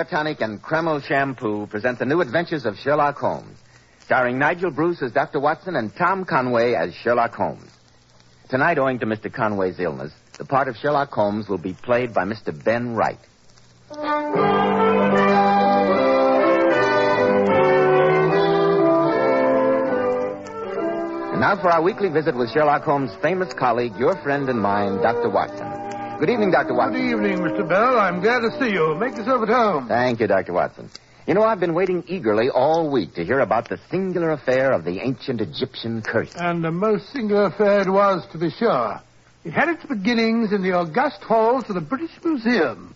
Hair Tonic and Kreml Shampoo present the new adventures of Sherlock Holmes, starring Nigel Bruce as Dr. Watson and Tom Conway as Sherlock Holmes. Tonight, owing to Mr. Conway's illness, the part of Sherlock Holmes will be played by Mr. Ben Wright. And now for our weekly visit with Sherlock Holmes' famous colleague, your friend and mine, Dr. Watson. Good evening, Dr. Watson. Good evening, Mr. Bell. I'm glad to see you. Make yourself at home. Thank you, Dr. Watson. You know, I've been waiting eagerly all week to hear about the singular affair of the ancient Egyptian curse. And a most singular affair it was, to be sure. It had its beginnings in the august halls of the British Museum.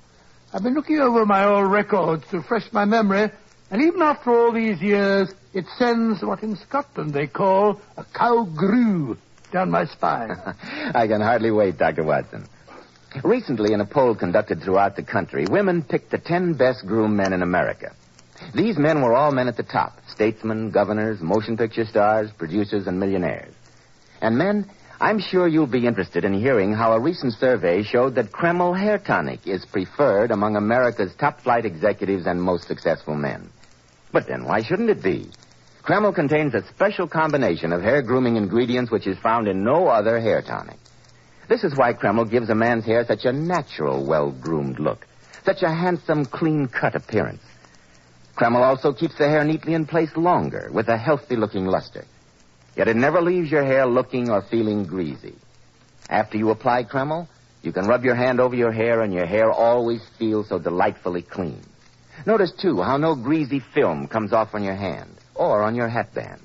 I've been looking over my old records to refresh my memory, and even after all these years, it sends what in Scotland they call a cow grue down my spine. I can hardly wait, Dr. Watson. Recently, in a poll conducted throughout the country, women picked the 10 best groomed men in America. These men were all men at the top: statesmen, governors, motion picture stars, producers, and millionaires. And men, I'm sure you'll be interested in hearing how a recent survey showed that Kreml Hair Tonic is preferred among America's top-flight executives and most successful men. But then why shouldn't it be? Kreml contains a special combination of hair grooming ingredients which is found in no other hair tonic. This is why Kreml gives a man's hair such a natural, well-groomed look, such a handsome, clean-cut appearance. Kreml also keeps the hair neatly in place longer, with a healthy-looking luster. Yet it never leaves your hair looking or feeling greasy. After you apply Kreml, you can rub your hand over your hair, and your hair always feels so delightfully clean. Notice, too, how no greasy film comes off on your hand or on your hatband.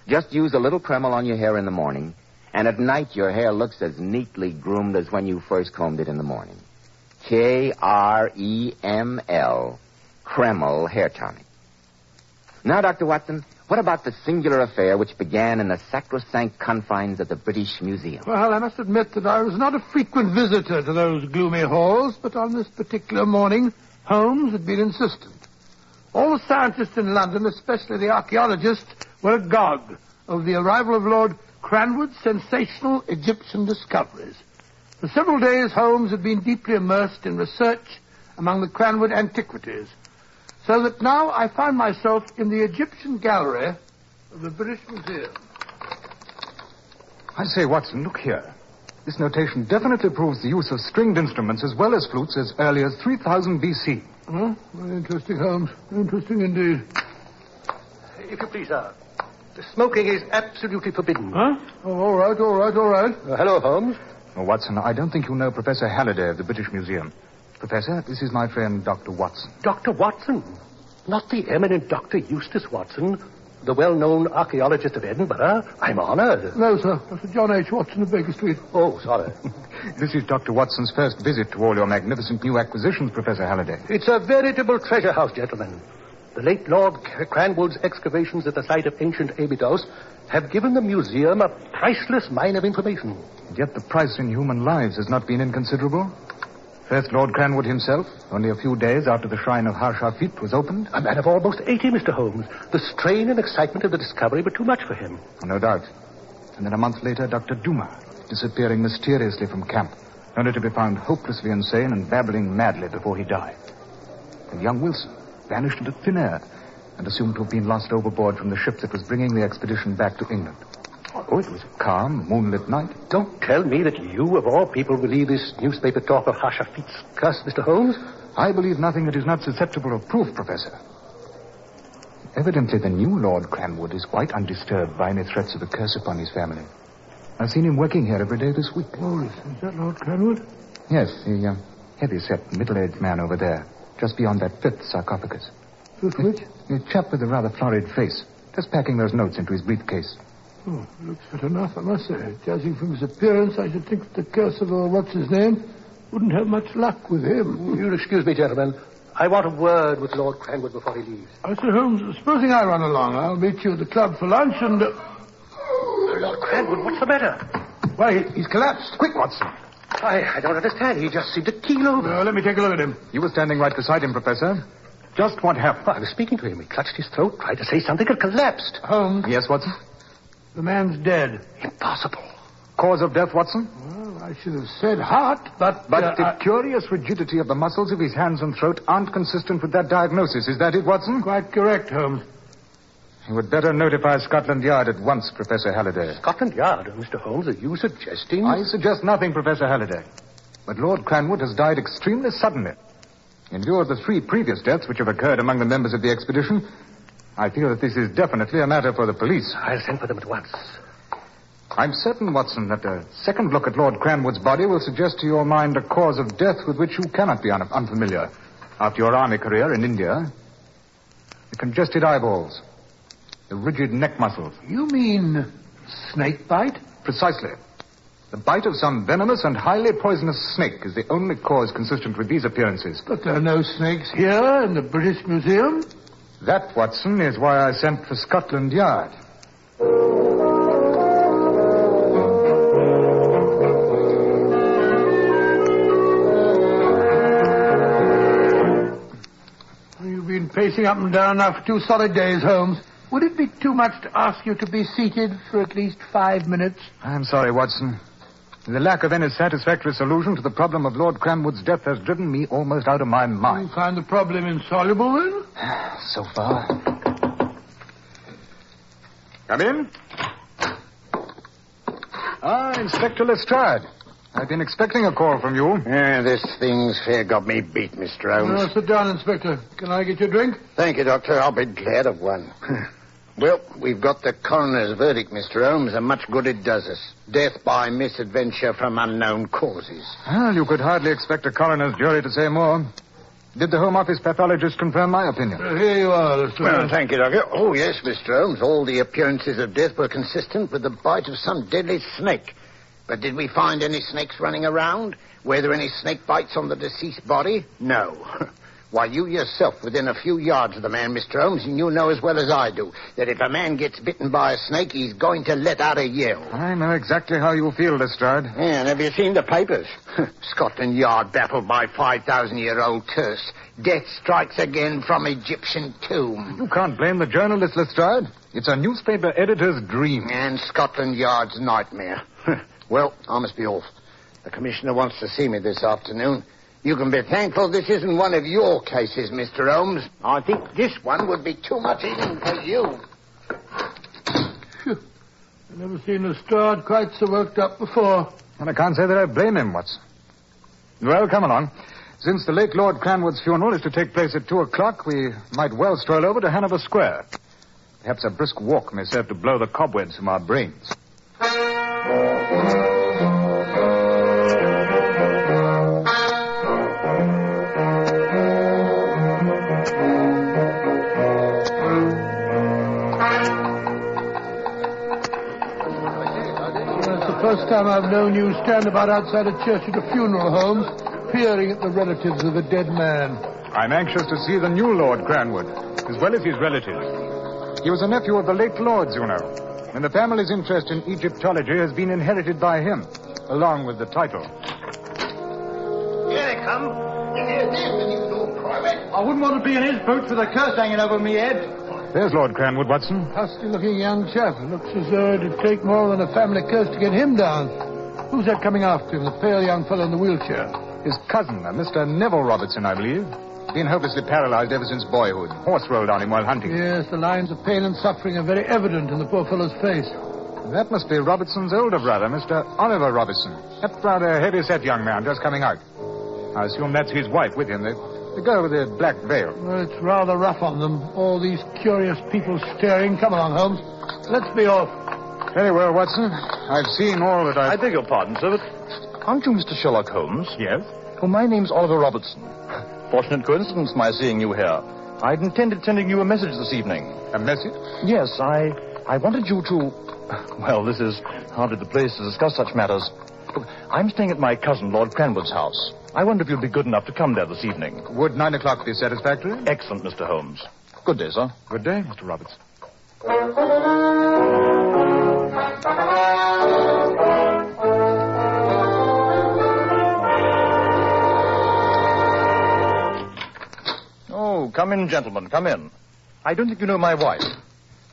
Just use a little Kreml on your hair in the morning, and at night your hair looks as neatly groomed as when you first combed it in the morning. Kreml, Kreml Hair Tonic. Now, Dr. Watson, what about the singular affair which began in the sacrosanct confines of the British Museum? Well, I must admit that I was not a frequent visitor to those gloomy halls, but on this particular morning, Holmes had been insistent. All the scientists in London, especially the archaeologists, were agog over the arrival of Lord Cranwood's sensational Egyptian discoveries. For several days, Holmes had been deeply immersed in research among the Cranwood antiquities, so that now I find myself in the Egyptian gallery of the British Museum. I say, Watson, look here. This notation definitely proves the use of stringed instruments as well as flutes as early as 3000 B.C. Oh, very interesting, Holmes. Interesting indeed. If you please, sir. Smoking is absolutely forbidden. Huh? Oh, all right. Hello, Holmes. Oh, Watson, I don't think you know Professor Halliday of the British Museum. Professor, this is my friend, Dr. Watson. Dr. Watson? Not the eminent Dr. Eustace Watson, the well-known archaeologist of Edinburgh. I'm honored. No, sir. Dr. John H. Watson of Baker Street. Oh, sorry. This is Dr. Watson's first visit to all your magnificent new acquisitions, Professor Halliday. It's a veritable treasure house, gentlemen. The late Lord Cranwood's excavations at the site of ancient Abydos have given the museum a priceless mine of information. And yet the price in human lives has not been inconsiderable. First Lord Cranwood himself, only a few days after the shrine of Harshafit was opened. A man of almost 80, Mr. Holmes. The strain and excitement of the discovery were too much for him. No doubt. And then a month later, Dr. Duma, disappearing mysteriously from camp, only to be found hopelessly insane and babbling madly before he died. And young Wilson vanished into thin air and assumed to have been lost overboard from the ship that was bringing the expedition back to England. Oh, it was a calm, moonlit night. Don't tell me that you, of all people, believe this newspaper talk of Harshafit's curse, Mr. Holmes. I believe nothing that is not susceptible of proof, Professor. Evidently, the new Lord Cranwood is quite undisturbed by any threats of a curse upon his family. I've seen him working here every day this week. Oh, is that Lord Cranwood? Yes, the heavy-set, middle-aged man over there, just beyond that fifth sarcophagus. Which? The chap with the rather florid face, just packing those notes into his briefcase. Oh, looks fit enough, I must say. Judging from his appearance, I should think that the curse of, what's-his-name, wouldn't have much luck with him. You'll excuse me, gentlemen. I want a word with Lord Cranwood before he leaves. Sir Holmes, supposing I run along. I'll meet you at the club for lunch and... Lord Cranwood, what's the matter? Why, he's collapsed. Quick, Watson. I don't understand. He just seemed to keel over. Let me take a look at him. You were standing right beside him, Professor. Just what happened? I was speaking to him. He clutched his throat, tried to say something, and collapsed. Holmes. Yes, Watson? The man's dead. Impossible. Cause of death, Watson? Well, I should have said heart, but... But the curious rigidity of the muscles of his hands and throat aren't consistent with that diagnosis. Is that it, Watson? Quite correct, Holmes. You would better notify Scotland Yard at once, Professor Halliday. Scotland Yard, Mr. Holmes, are you suggesting... I suggest nothing, Professor Halliday. But Lord Cranwood has died extremely suddenly. In view of the 3 previous deaths which have occurred among the members of the expedition, I feel that this is definitely a matter for the police. I'll send for them at once. I'm certain, Watson, that a second look at Lord Cranwood's body will suggest to your mind a cause of death with which you cannot be unfamiliar after your army career in India. The congested eyeballs, the rigid neck muscles. You mean snake bite? Precisely. The bite of some venomous and highly poisonous snake is the only cause consistent with these appearances. But there are no snakes here in the British Museum. That, Watson, is why I sent for Scotland Yard. You've been pacing up and down now for 2 solid days, Holmes. Would it be too much to ask you to be seated for at least 5 minutes? I'm sorry, Watson. The lack of any satisfactory solution to the problem of Lord Cranwood's death has driven me almost out of my mind. You find the problem insoluble, then? So far. Come in. Inspector Lestrade. I've been expecting a call from you. This thing's fair got me beat, Mr. Holmes. Sit down, Inspector. Can I get you a drink? Thank you, Doctor. I'll be glad of one. Well, we've got the coroner's verdict, Mr. Holmes, and much good it does us. Death by misadventure from unknown causes. Well, you could hardly expect a coroner's jury to say more. Did the Home Office pathologist confirm my opinion? Here you are, Lestrade. Well, thank you, Doctor. Oh, yes, Mr. Holmes. All the appearances of death were consistent with the bite of some deadly snake. But did we find any snakes running around? Were there any snake bites on the deceased body? No. Why, you yourself, within a few yards of the man, Mr. Holmes, and you know as well as I do that if a man gets bitten by a snake, he's going to let out a yell. I know exactly how you feel, Lestrade. And have you seen the papers? Scotland Yard baffled by 5,000-year-old curse. Death strikes again from Egyptian tomb. You can't blame the journalist, Lestrade. It's a newspaper editor's dream. And Scotland Yard's nightmare. Well, I must be off. The commissioner wants to see me this afternoon. You can be thankful this isn't one of your cases, Mr. Holmes. I think this one would be too much even for you. Phew. I've never seen Lestrade quite so worked up before. And I can't say that I blame him, Watson. Well, come along. Since the late Lord Cranwood's funeral is to take place at 2 o'clock, we might well stroll over to Hanover Square. Perhaps a brisk walk may serve to blow the cobwebs from our brains. First time I've known you stand about outside a church at a funeral, Holmes, peering at the relatives of a dead man. I'm anxious to see the new Lord Cranwood, as well as his relatives. He was a nephew of the late Lord's, you know, and the family's interest in Egyptology has been inherited by him, along with the title. Here they come. Here's this, you little private. I wouldn't want to be in his boots with a curse hanging over me head. There's Lord Cranwood, Watson. Husky-looking young chap. Looks as though it'd take more than a family curse to get him down. Who's that coming after him, the pale young fellow in the wheelchair? His cousin, Mr. Neville Robertson, I believe. Been hopelessly paralyzed ever since boyhood. Horse rolled on him while hunting. Yes, the lines of pain and suffering are very evident in the poor fellow's face. That must be Robertson's older brother, Mr. Oliver Robertson. That rather heavy-set young man just coming out. I assume that's his wife with him, the girl with the black veil. Well, it's rather rough on them. All these curious people staring. Come along, Holmes. Let's be off. Very well, Watson. I've seen all that I beg your pardon, sir, but aren't you Mr. Sherlock Holmes? Yes? Well, my name's Oliver Robertson. Fortunate coincidence, my seeing you here. I'd intended sending you a message this evening. A message? Yes, I wanted you to... Well, this is hardly the place to discuss such matters. Look, I'm staying at my cousin, Lord Cranwood's house. I wonder if you'd be good enough to come there this evening. Would 9 o'clock be satisfactory? Excellent, Mr. Holmes. Good day, sir. Good day, Mr. Roberts. Oh, come in, gentlemen, come in. I don't think you know my wife.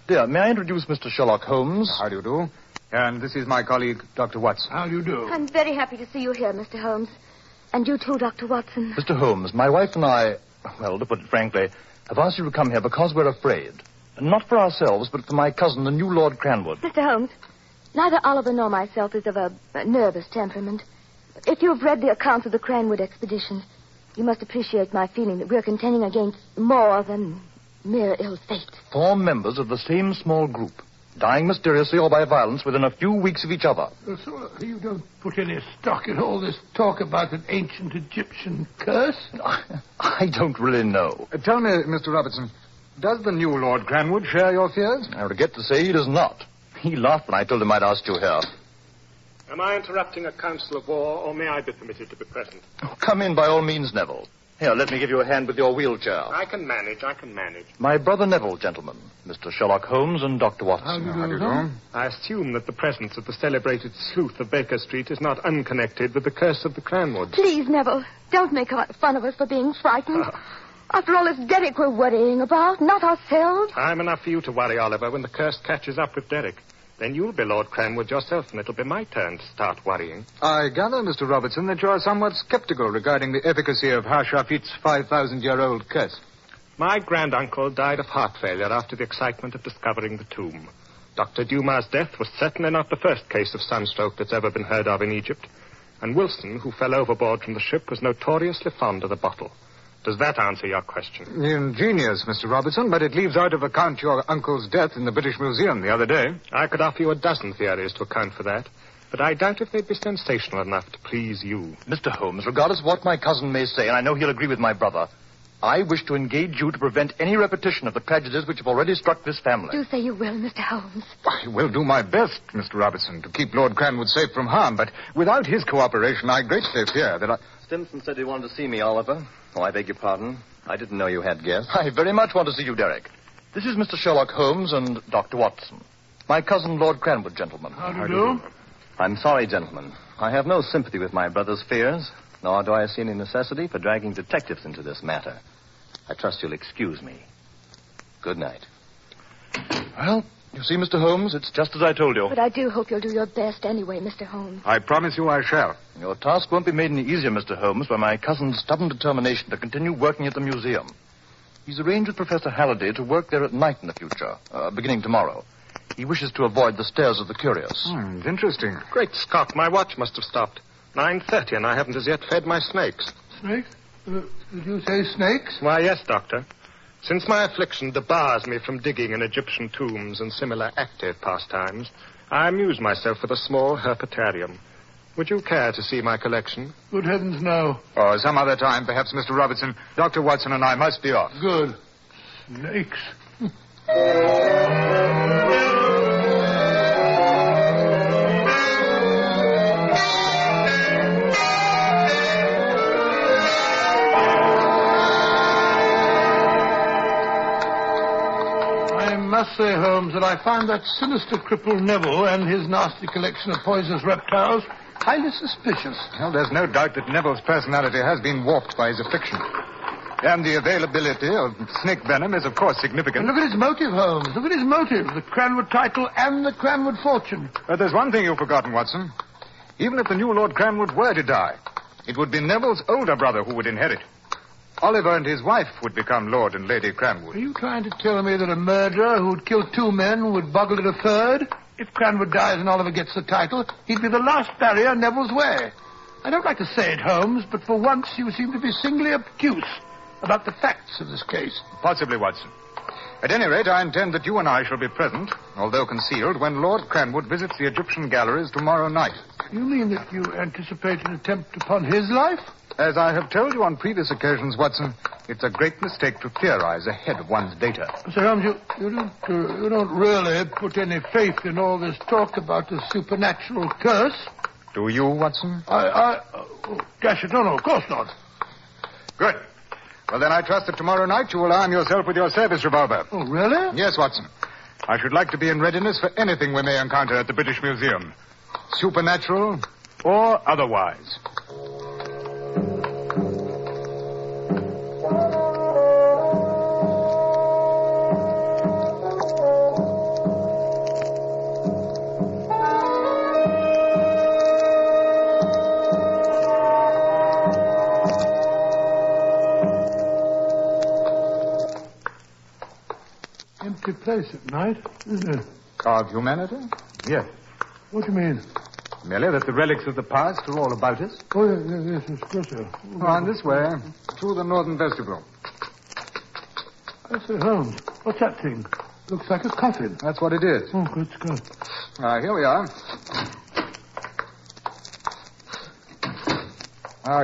Dear, may I introduce Mr. Sherlock Holmes? How do you do? And this is my colleague, Dr. Watson. How do you do? I'm very happy to see you here, Mr. Holmes. And you too, Dr. Watson. Mr. Holmes, my wife and I, well, to put it frankly, have asked you to come here because we're afraid. And not for ourselves, but for my cousin, the new Lord Cranwood. Mr. Holmes, neither Oliver nor myself is of a nervous temperament. If you've read the accounts of the Cranwood expedition, you must appreciate my feeling that we're contending against more than mere ill fate. 4 members of the same small group, dying mysteriously or by violence within a few weeks of each other. So you don't put any stock in all this talk about an ancient Egyptian curse? I don't really know. Tell me, Mr. Robertson, does the new Lord Cranwood share your fears? I regret to say he does not. He laughed when I told him I'd asked you here. Am I interrupting a council of war, or may I be permitted to be present? Oh, come in by all means, Neville. Here, let me give you a hand with your wheelchair. I can manage. My brother Neville, gentlemen. Mr. Sherlock Holmes and Dr. Watson. How do you do? I assume that the presence of the celebrated sleuth of Baker Street is not unconnected with the curse of the Cranwoods. Please, Neville, don't make fun of us for being frightened. After all, it's Derek we're worrying about, not ourselves. Time enough for you to worry, Oliver, when the curse catches up with Derek. Then you'll be Lord Cranwood yourself, and it'll be my turn to start worrying. I gather, Mr. Robertson, that you're somewhat skeptical regarding the efficacy of Hashafit's 5,000-year-old curse. My granduncle died of heart failure after the excitement of discovering the tomb. Dr. Dumas' death was certainly not the first case of sunstroke that's ever been heard of in Egypt. And Wilson, who fell overboard from the ship, was notoriously fond of the bottle. Does that answer your question? Ingenious, Mr. Robertson, but it leaves out of account your uncle's death in the British Museum the other day. I could offer you a dozen theories to account for that, but I doubt if they'd be sensational enough to please you. Mr. Holmes, regardless of what my cousin may say, and I know he'll agree with my brother, I wish to engage you to prevent any repetition of the tragedies which have already struck this family. Do say you will, Mr. Holmes. I will do my best, Mr. Robertson, to keep Lord Cranwood safe from harm, but without his cooperation, I greatly fear that Stimson said he wanted to see me, Oliver. Oh, I beg your pardon. I didn't know you had guests. I very much want to see you, Derek. This is Mr. Sherlock Holmes and Dr. Watson. My cousin, Lord Cranwood, gentlemen. How do you do? I'm sorry, gentlemen. I have no sympathy with my brother's fears, nor do I see any necessity for dragging detectives into this matter. I trust you'll excuse me. Good night. Well, you see, Mr. Holmes, it's just as I told you. But I do hope you'll do your best anyway, Mr. Holmes. I promise you I shall. Your task won't be made any easier, Mr. Holmes, by my cousin's stubborn determination to continue working at the museum. He's arranged with Professor Halliday to work there at night in the future, beginning tomorrow. He wishes to avoid the stares of the curious. It's interesting. Great Scott, my watch must have stopped. 9:30, and I haven't as yet fed my snakes. Snakes? Did you say snakes? Why, yes, Doctor. Since my affliction debars me from digging in Egyptian tombs and similar active pastimes, I amuse myself with a small herpetarium. Would you care to see my collection? Good heavens, no. Or some other time, perhaps, Mr. Robertson. Dr. Watson and I must be off. Good. Snakes. I must say, Holmes, that I find that sinister cripple Neville and his nasty collection of poisonous reptiles highly suspicious. Well, there's no doubt that Neville's personality has been warped by his affliction. And the availability of snake venom is, of course, significant. And look at his motive, Holmes. Look at his motive. The Cranwood title and the Cranwood fortune. But there's one thing you've forgotten, Watson. Even if the new Lord Cranwood were to die, it would be Neville's older brother who would inherit. Oliver and his wife would become Lord and Lady Cranwood. Are you trying to tell me that a murderer who'd killed 2 men would boggle at a third? If Cranwood dies and Oliver gets the title, he'd be the last barrier Neville's way. I don't like to say it, Holmes, but for once you seem to be singly obtuse about the facts of this case. Possibly, Watson. At any rate, I intend that you and I shall be present, although concealed, when Lord Cranwood visits the Egyptian galleries tomorrow night. You mean that you anticipate an attempt upon his life? As I have told you on previous occasions, Watson, it's a great mistake to theorize ahead of one's data. Sir Holmes, you don't really put any faith in all this talk about a supernatural curse? Do you, Watson? Dash it, no, of course not. Good. Well, then I trust that tomorrow night you will arm yourself with your service revolver. Oh, really? Yes, Watson. I should like to be in readiness for anything we may encounter at the British Museum. Supernatural or otherwise. ghostly place at night, isn't it? Of humanity? Yes. What do you mean? Merely that the relics of the past are all about us. Oh, yes, of course, sir. On this way, through the northern vestibule. I say, Holmes, what's that thing? Looks like a coffin. That's what it is. Oh, good Scott. Here we are.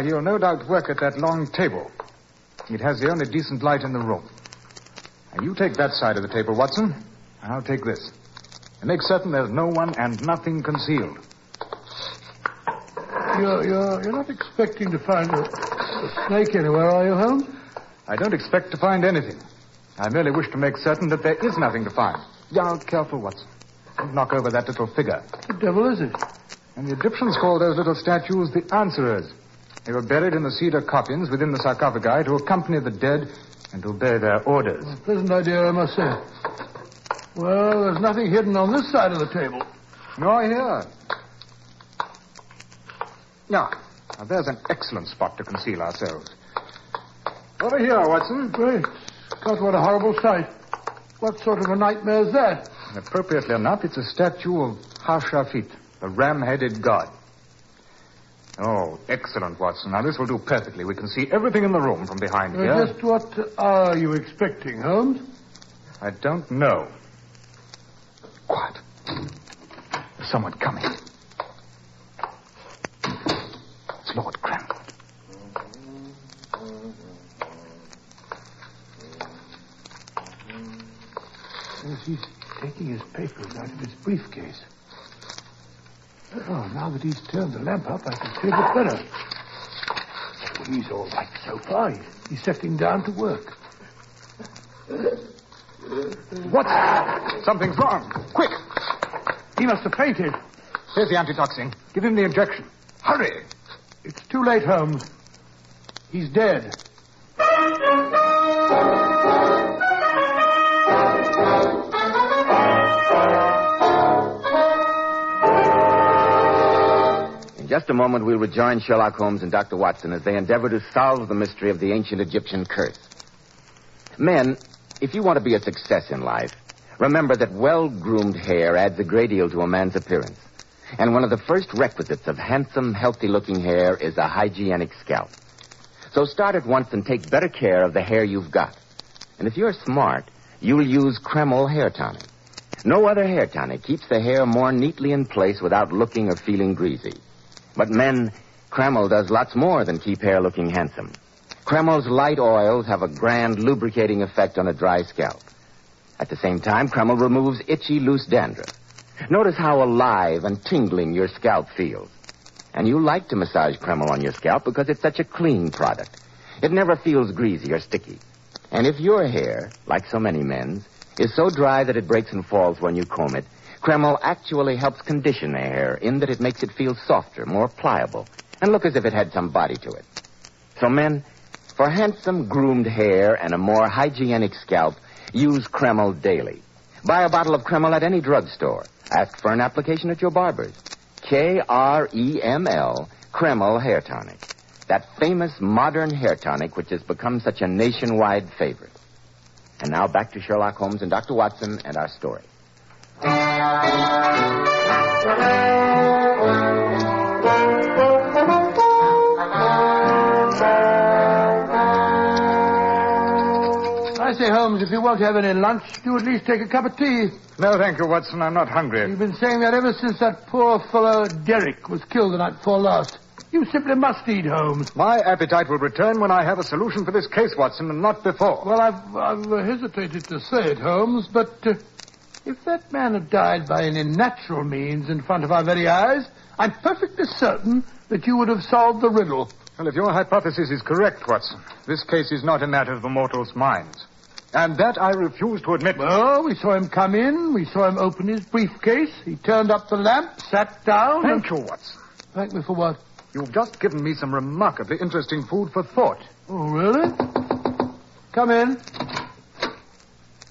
He'll no doubt work at that long table. It has the only decent light in the room. Now, you take that side of the table, Watson. I'll take this. And make certain there's no one and nothing concealed. You're not expecting to find a snake anywhere, are you, Holmes? I don't expect to find anything. I merely wish to make certain that there is nothing to find. Now, careful, Watson. Don't knock over that little figure. What the devil is it? And the Egyptians call those little statues the answerers. They were buried in the cedar coffins within the sarcophagi to accompany the dead and to obey their orders. A pleasant idea, I must say. Well, there's nothing hidden on this side of the table. Nor here. Now, there's an excellent spot to conceal ourselves. Over here, Watson. Great. God, what a horrible sight. What sort of a nightmare is that? Appropriately enough, it's a statue of Hashafit, the ram-headed god. Oh, excellent, Watson. Now, this will do perfectly. We can see everything in the room from behind here. Just what are you expecting, Holmes? I don't know. Quiet. There's someone coming. It's Lord Cranwood. Yes, he's taking his papers out of his briefcase. Oh, now that he's turned the lamp up, I can see a bit better. Oh, he's all right so far. He's settling down to work. What? Something's wrong. Quick! He must have fainted. Here's the antitoxin. Give him the injection. Hurry! It's too late, Holmes. He's dead. In just a moment, we'll rejoin Sherlock Holmes and Dr. Watson as they endeavor to solve the mystery of the ancient Egyptian curse. Men, if you want to be a success in life, remember that well-groomed hair adds a great deal to a man's appearance. And one of the first requisites of handsome, healthy-looking hair is a hygienic scalp. So start at once and take better care of the hair you've got. And if you're smart, you'll use Kreml hair tonic. No other hair tonic keeps the hair more neatly in place without looking or feeling greasy. But men, Kreml does lots more than keep hair looking handsome. Kreml's light oils have a grand lubricating effect on a dry scalp. At the same time, Kreml removes itchy, loose dandruff. Notice how alive and tingling your scalp feels. And you like to massage Kreml on your scalp because it's such a clean product. It never feels greasy or sticky. And if your hair, like so many men's, is so dry that it breaks and falls when you comb it, Kreml actually helps condition the hair in that it makes it feel softer, more pliable, and look as if it had some body to it. So men, for handsome, groomed hair and a more hygienic scalp, use Kreml daily. Buy a bottle of Kreml at any drugstore. Ask for an application at your barber's. Kreml, Kreml Hair Tonic. That famous modern hair tonic which has become such a nationwide favorite. And now back to Sherlock Holmes and Dr. Watson and our story. I say, Holmes, if you won't have any lunch, do at least take a cup of tea. No, thank you, Watson. I'm not hungry. You've been saying that ever since that poor fellow Derrick was killed the night before last. You simply must eat, Holmes. My appetite will return when I have a solution for this case, Watson, and not before. Well, I've hesitated to say it, Holmes, but if that man had died by any natural means in front of our very eyes, I'm perfectly certain that you would have solved the riddle. Well, if your hypothesis is correct, Watson, this case is not a matter of the mortal's minds. And that I refuse to admit. Well, we saw him come in. We saw him open his briefcase. He turned up the lamp, sat down. Thank you, Watson. Thank me for what? You've just given me some remarkably interesting food for thought. Oh, really? Come in.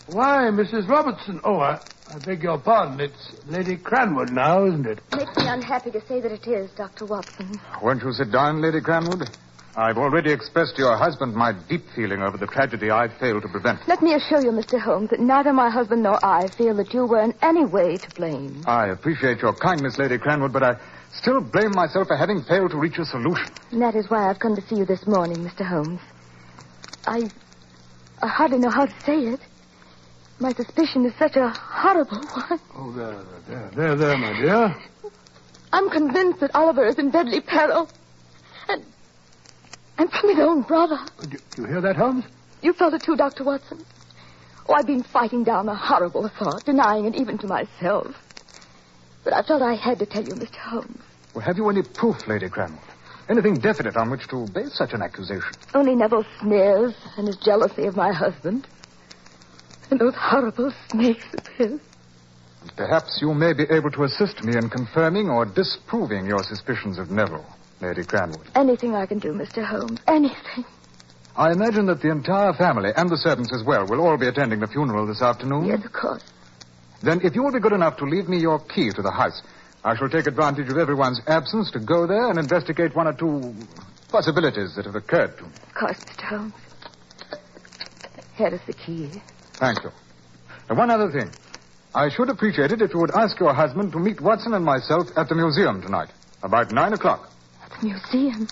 Why, Mrs. Robertson. Oh, I beg your pardon. It's Lady Cranwood now, isn't it? Makes me unhappy to say that it is, Dr. Watson. Won't you sit down, Lady Cranwood? I've already expressed to your husband my deep feeling over the tragedy I failed to prevent. Let me assure you, Mr. Holmes, that neither my husband nor I feel that you were in any way to blame. I appreciate your kindness, Lady Cranwood, but I still blame myself for having failed to reach a solution. And that is why I've come to see you this morning, Mr. Holmes. I hardly know how to say it. My suspicion is such a horrible one. Oh, there, my dear. I'm convinced that Oliver is in deadly peril. And from his own brother. Do you hear that, Holmes? You felt it too, Dr. Watson? Oh, I've been fighting down a horrible thought, denying it even to myself. But I felt I had to tell you, Mr. Holmes. Well, have you any proof, Lady Cranwood? Anything definite on which to base such an accusation? Only Neville's sneers and his jealousy of my husband. And those horrible snakes of his. Perhaps you may be able to assist me in confirming or disproving your suspicions of Neville, Lady Cranwood. Anything I can do, Mr. Holmes. Anything. I imagine that the entire family, and the servants as well, will all be attending the funeral this afternoon. Yes, of course. Then if you will be good enough to leave me your key to the house, I shall take advantage of everyone's absence to go there and investigate one or two possibilities that have occurred to me. Of course, Mr. Holmes. Here is the key. Thank you. And one other thing. I should appreciate it if you would ask your husband to meet Watson and myself at the museum tonight, about 9 o'clock. At the museum?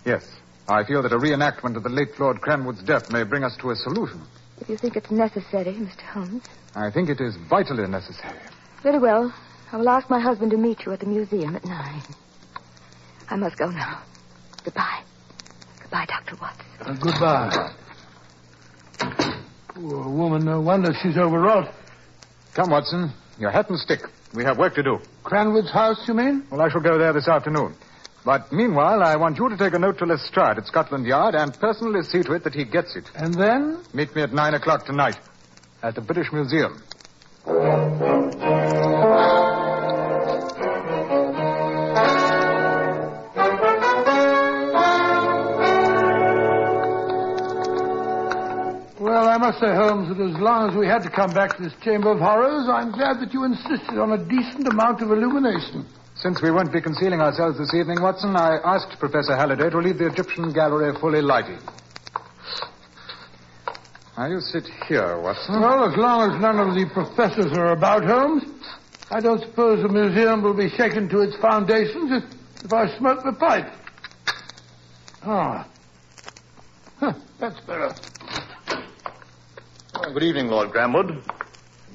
Yes. I feel that a reenactment of the late Lord Cranwood's death may bring us to a solution. If you think it's necessary, Mr. Holmes. I think it is vitally necessary. Very well. I will ask my husband to meet you at the museum at 9. I must go now. Goodbye. Goodbye, Dr. Watson. Goodbye. Poor woman, no wonder she's overwrought. Come, Watson. Your hat and stick. We have work to do. Cranwood's house, you mean? Well, I shall go there this afternoon. But meanwhile, I want you to take a note to Lestrade at Scotland Yard and personally see to it that he gets it. And then? Meet me at 9 o'clock tonight at the British Museum. Well, I must say, Holmes, that as long as we had to come back to this Chamber of Horrors, I'm glad that you insisted on a decent amount of illumination. Since we won't be concealing ourselves this evening, Watson, I asked Professor Halliday to leave the Egyptian gallery fully lighted. Now, you sit here, Watson. Well, as long as none of the professors are about, Holmes, I don't suppose the museum will be shaken to its foundations if I smoke the pipe. Ah. That's better. Good evening, Lord Cranwood.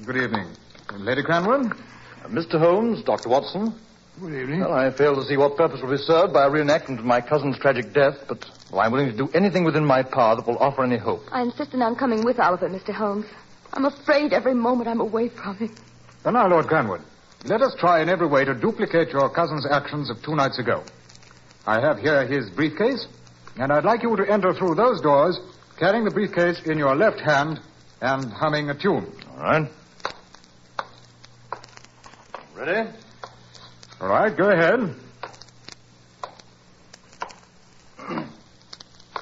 Good evening. Lady Cranwood? Mr. Holmes, Dr. Watson. Good evening. Well, I fail to see what purpose will be served by a reenactment of my cousin's tragic death, but I'm willing to do anything within my power that will offer any hope. I insisted on coming with Oliver, Mr. Holmes. I'm afraid every moment I'm away from him. Well, now, Lord Cranwood, let us try in every way to duplicate your cousin's actions of 2 nights ago. I have here his briefcase, and I'd like you to enter through those doors, carrying the briefcase in your left hand and humming a tune. All right. Ready? All right, go ahead.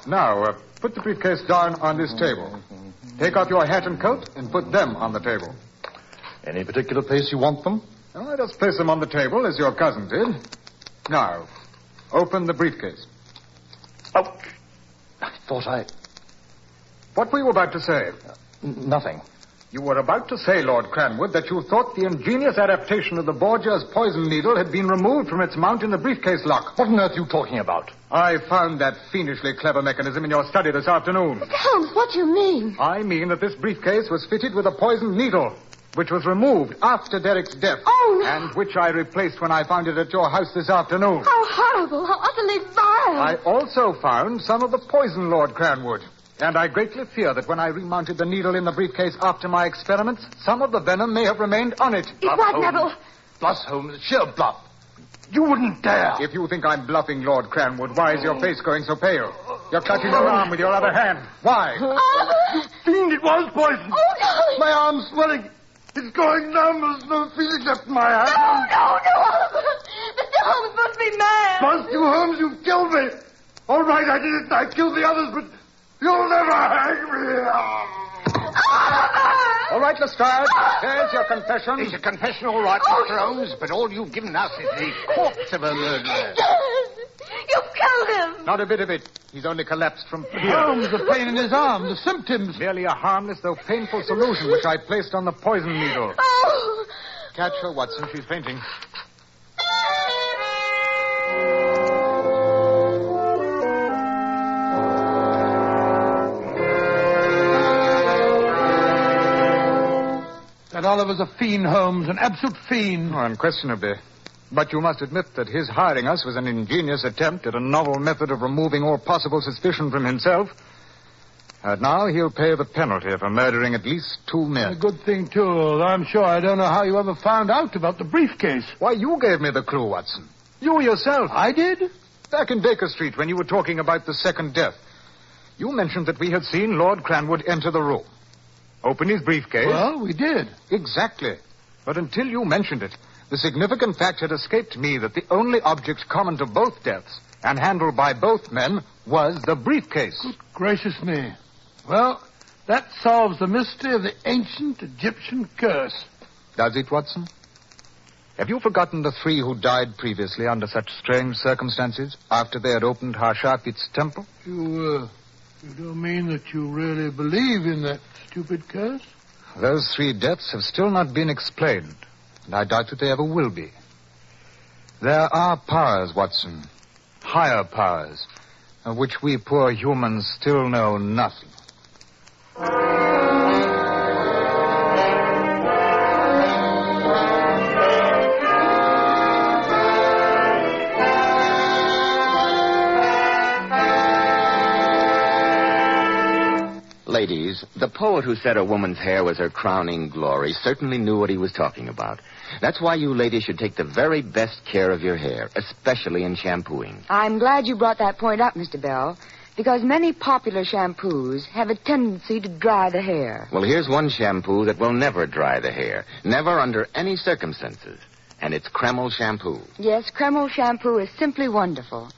Now, put the briefcase down on this table. Take off your hat and coat and put them on the table. Any particular place you want them? Now, just place them on the table as your cousin did. Now, open the briefcase. Oh, I thought What were you about to say? Nothing. You were about to say, Lord Cranwood, that you thought the ingenious adaptation of the Borgia's poison needle had been removed from its mount in the briefcase lock. What on earth are you talking about? I found that fiendishly clever mechanism in your study this afternoon. Mr. Holmes, what do you mean? I mean that this briefcase was fitted with a poisoned needle, which was removed after Derek's death. Oh, no. And which I replaced when I found it at your house this afternoon. How horrible, how utterly vile. I also found some of the poison, Lord Cranwood. And I greatly fear that when I remounted the needle in the briefcase after my experiments, some of the venom may have remained on it. It was, Neville. Bluff, Holmes. Sheer bluff. You wouldn't dare. If you think I'm bluffing, Lord Cranwood, why is your face going so pale? You're clutching your arm with your other hand. Why? Oliver. Fiend, it was poison. Oh, no. My arm's swelling. It's going numb. There's no feeling left in my hand. No, Oliver. Mr. Holmes must be mad. Bust you, Holmes. You've killed me. All right, I did it. I killed the others, but you'll never hang me. Oliver! All right, Lestrade. There's your confession. It's a confession, all right, Mr. Holmes, but all you've given us is the corpse of a murderer. You've killed him. Not a bit of it. He's only collapsed from fear. Holmes, the pain in his arm, the symptoms. Merely a harmless though painful solution which I placed on the poison needle. Oh. Catch her, Watson. She's fainting. That Oliver's a fiend, Holmes, an absolute fiend. Oh, unquestionably. But you must admit that his hiring us was an ingenious attempt at a novel method of removing all possible suspicion from himself. And now he'll pay the penalty for murdering at least 2 men. A good thing, too. I'm sure I don't know how you ever found out about the briefcase. Why, you gave me the clue, Watson. You yourself. I did? Back in Baker Street when you were talking about the second death. You mentioned that we had seen Lord Cranwood enter the room. Open his briefcase. Well, we did. Exactly. But until you mentioned it, the significant fact had escaped me that the only object common to both deaths and handled by both men was the briefcase. Good gracious me. Well, that solves the mystery of the ancient Egyptian curse. Does it, Watson? Have you forgotten the 3 who died previously under such strange circumstances after they had opened Harshafit's temple? You don't mean that you really believe in that stupid curse? Those 3 deaths have still not been explained, and I doubt that they ever will be. There are powers, Watson, higher powers, of which we poor humans still know nothing. Ladies, the poet who said a woman's hair was her crowning glory certainly knew what he was talking about. That's why you ladies should take the very best care of your hair, especially in shampooing. I'm glad you brought that point up, Mr. Bell, because many popular shampoos have a tendency to dry the hair. Well, here's one shampoo that will never dry the hair, never under any circumstances, and it's Kreml shampoo. Yes, Kreml shampoo is simply wonderful.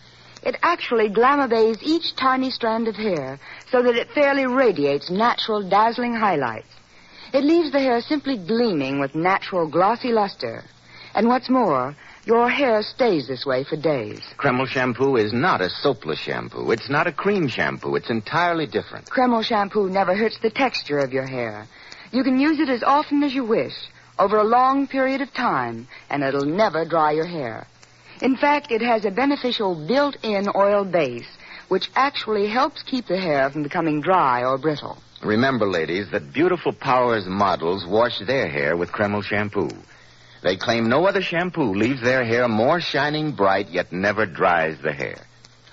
It actually glamour bathes each tiny strand of hair so that it fairly radiates natural, dazzling highlights. It leaves the hair simply gleaming with natural, glossy luster. And what's more, your hair stays this way for days. Kreml shampoo is not a soapless shampoo. It's not a cream shampoo. It's entirely different. Kreml shampoo never hurts the texture of your hair. You can use it as often as you wish, over a long period of time, and it'll never dry your hair. In fact, it has a beneficial built-in oil base, which actually helps keep the hair from becoming dry or brittle. Remember, ladies, that Beautiful Powers models wash their hair with Kreml shampoo. They claim no other shampoo leaves their hair more shining bright, yet never dries the hair.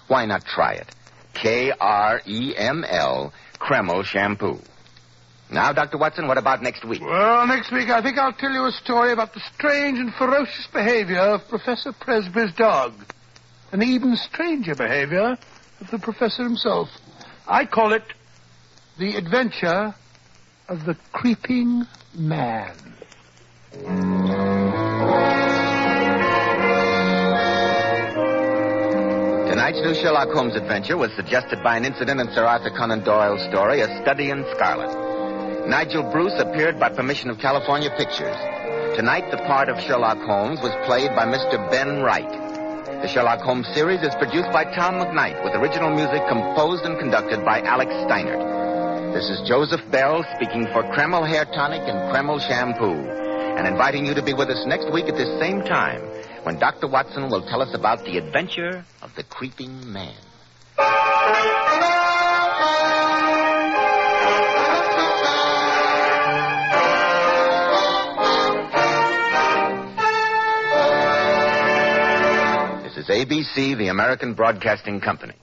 Why not try it? Kreml, Kreml shampoo. Now, Dr. Watson, what about next week? Well, next week I think I'll tell you a story about the strange and ferocious behavior of Professor Presby's dog. And the even stranger behavior of the professor himself. I call it The Adventure of the Creeping Man. Tonight's new Sherlock Holmes adventure was suggested by an incident in Sir Arthur Conan Doyle's story, A Study in Scarlet. Nigel Bruce appeared by permission of California Pictures. Tonight, the part of Sherlock Holmes was played by Mr. Ben Wright. The Sherlock Holmes series is produced by Tom McKnight, with original music composed and conducted by Alex Steinert. This is Joseph Bell speaking for Kreml Hair Tonic and Kreml Shampoo, and inviting you to be with us next week at this same time, when Dr. Watson will tell us about the adventure of the creeping man. This is ABC, the American Broadcasting Company.